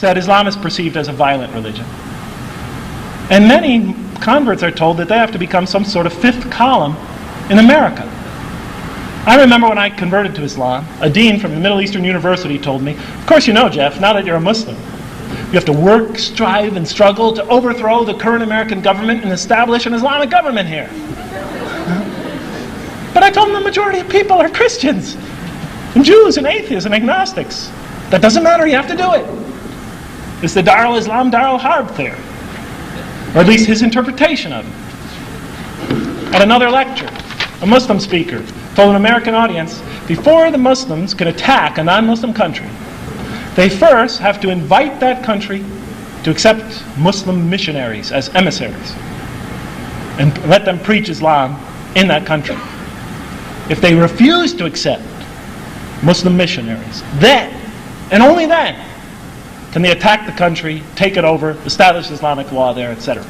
that Islam is perceived as a violent religion. And many converts are told that they have to become some sort of fifth column in America. I remember when I converted to Islam, a dean from a Middle Eastern university told me, of course you know, Jeff, now that you're a Muslim, you have to work, strive, and struggle to overthrow the current American government and establish an Islamic government here. But I told them the majority of people are Christians, and Jews, and atheists, and agnostics. That doesn't matter, you have to do it. It's the Dar al-Islam, Dar al-Harb theory. Or at least his interpretation of it. At another lecture, a Muslim speaker told an American audience, before the Muslims can attack a non-Muslim country, they first have to invite that country to accept Muslim missionaries as emissaries and let them preach Islam in that country. If they refuse to accept Muslim missionaries, then, and only then, can they attack the country, take it over, establish Islamic law there, etc.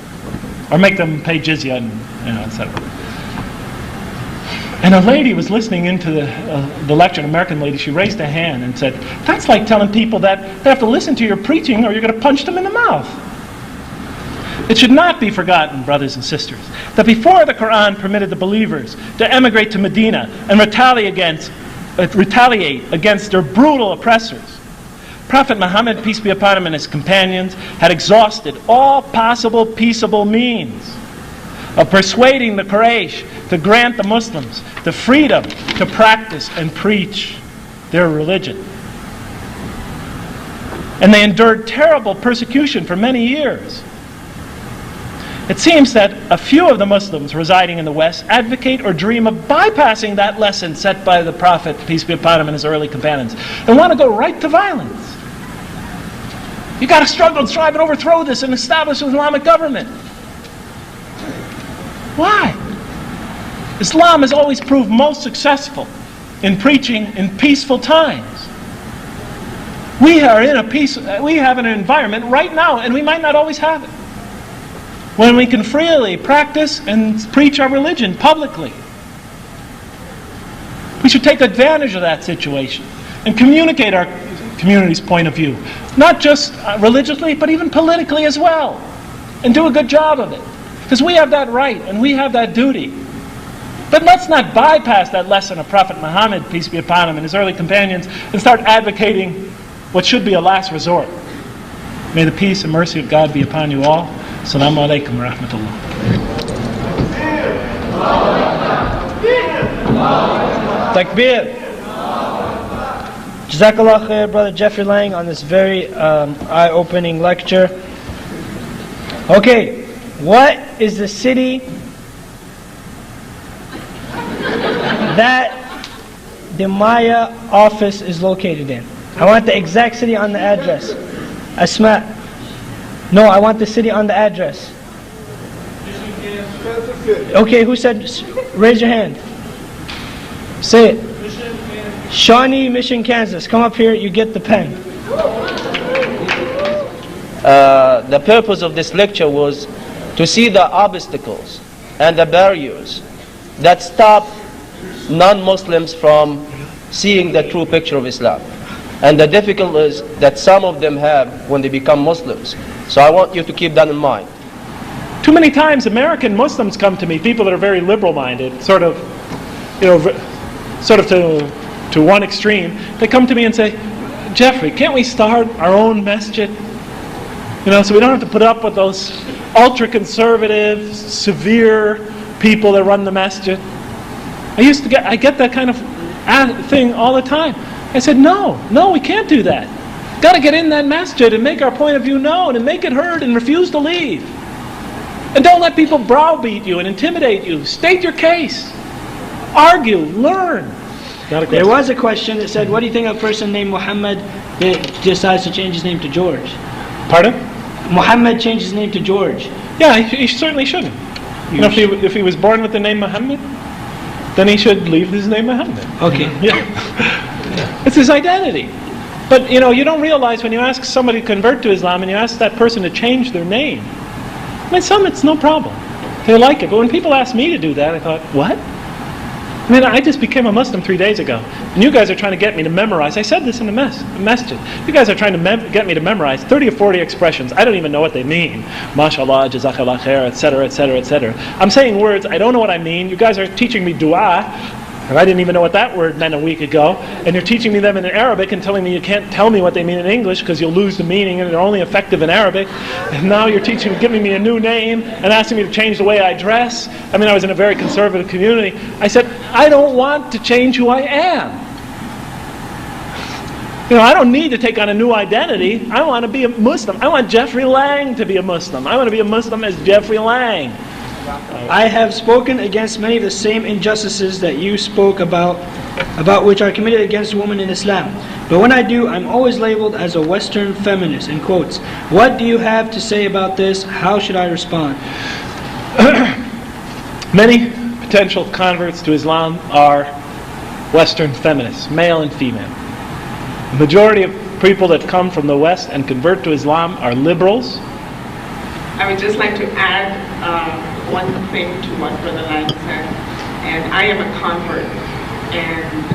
Or make them pay jizya, and etc. And a lady was listening into the lecture, an American lady. She raised a hand and said, that's like telling people that they have to listen to your preaching or you're going to punch them in the mouth. It should not be forgotten, brothers and sisters, that before the Quran permitted the believers to emigrate to Medina and retaliate against their brutal oppressors, Prophet Muhammad, peace be upon him, and his companions had exhausted all possible peaceable means of persuading the Quraysh to grant the Muslims the freedom to practice and preach their religion. And they endured terrible persecution for many years. It seems that a few of the Muslims residing in the West advocate or dream of bypassing that lesson set by the Prophet, peace be upon him, and his early companions, and want to go right to violence. You got to struggle and strive and overthrow this and establish an Islamic government. Why? Islam has always proved most successful in preaching in peaceful times. We have an environment right now, and we might not always have it, when we can freely practice and preach our religion publicly. We should take advantage of that situation and communicate our community's point of view, not just religiously, but even politically as well, and do a good job of it. Because we have that right and we have that duty. But let's not bypass that lesson of Prophet Muhammad, peace be upon him, and his early companions, and start advocating what should be a last resort. May the peace and mercy of God be upon you all. Assalamu alaikum wa rahmatullah. Takbir. Jazakallah khair, Brother Jeffrey Lang, on this very eye-opening lecture. Okay, what is the city that the Maya office is located in? I want the exact city on the address. Asma. No, I want the city on the address. Okay, who said? Raise your hand. Say it. Shawnee, Mission, Kansas. Come up here, you get the pen. The purpose of this lecture was to see the obstacles and the barriers that stop non-Muslims from seeing the true picture of Islam, and the difficulties that some of them have when they become Muslims. So I want you to keep that in mind. Too many times American Muslims come to me, people that are very liberal-minded, sort of to one extreme. They come to me and say, Jeffrey, can't we start our own masjid? So we don't have to put up with those ultra-conservative, severe people that run the masjid. I get that kind of thing all the time. I said, no, we can't do that. Got to get in that masjid and make our point of view known and make it heard and refuse to leave. And don't let people browbeat you and intimidate you. State your case. Argue. Learn. There was a question that said, what do you think of a person named Muhammad that decides to change his name to George? Pardon? Muhammad changed his name to George. Yeah, he certainly shouldn't. If he was born with the name Muhammad, then he should leave his name Muhammad. Okay. Yeah. It's his identity. But you don't realize when you ask somebody to convert to Islam and you ask that person to change their name, some it's no problem. They like it. But when people ask me to do that, I thought, what? I mean, I just became a Muslim 3 days ago, and you guys are trying to get me to memorize. I said this in the masjid. You guys are trying to get me to memorize 30 or 40 expressions. I don't even know what they mean. MashaAllah, Jazakallah khair, etc., etc., etc. I'm saying words, I don't know what I mean. You guys are teaching me dua, and I didn't even know what that word meant a week ago. And you're teaching me them in Arabic and telling me you can't tell me what they mean in English because you'll lose the meaning and they're only effective in Arabic. And now you're giving me a new name and asking me to change the way I dress. I mean, I was in a very conservative community. I said, I don't want to change who I am. You know, I don't need to take on a new identity. I want to be a Muslim. I want Jeffrey Lang to be a Muslim. I want to be a Muslim as Jeffrey Lang. I have spoken against many of the same injustices that you spoke about which are committed against women in Islam. But when I do, I'm always labeled as a Western feminist, in quotes. What do you have to say about this? How should I respond? Many potential converts to Islam are Western feminists, male and female. The majority of people that come from the West and convert to Islam are liberals. I would just like to add one thing to what Brother Lang said. And I am a convert and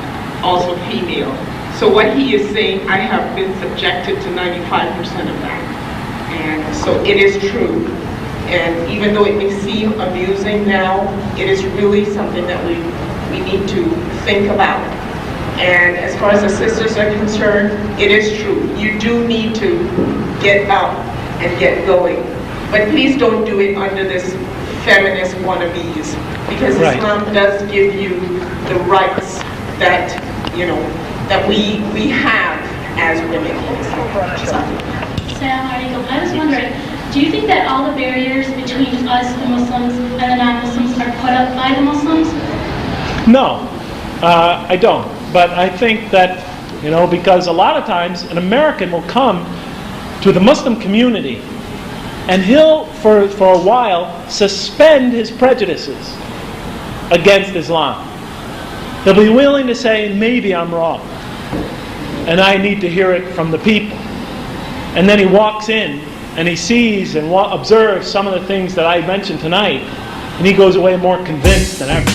also female. So what he is saying, I have been subjected to 95% of that. And so it is true. And even though it may seem amusing now, it is really something that we need to think about. And as far as the sisters are concerned, it is true. You do need to get up and get going. But please don't do it under this feminist wannabes, because right. Islam does give you the rights that, you know, that we have as women. Assalamu alaikum. I was wondering, do you think that all the barriers between us, the Muslims, and the non-Muslims are put up by the Muslims? No, I don't. But I think that, you know, because a lot of times an American will come to the Muslim community and he'll, for a while, suspend his prejudices against Islam. He'll be willing to say, maybe I'm wrong, and I need to hear it from the people. And then he walks in, and he sees and observes some of the things that I mentioned tonight, and he goes away more convinced than ever.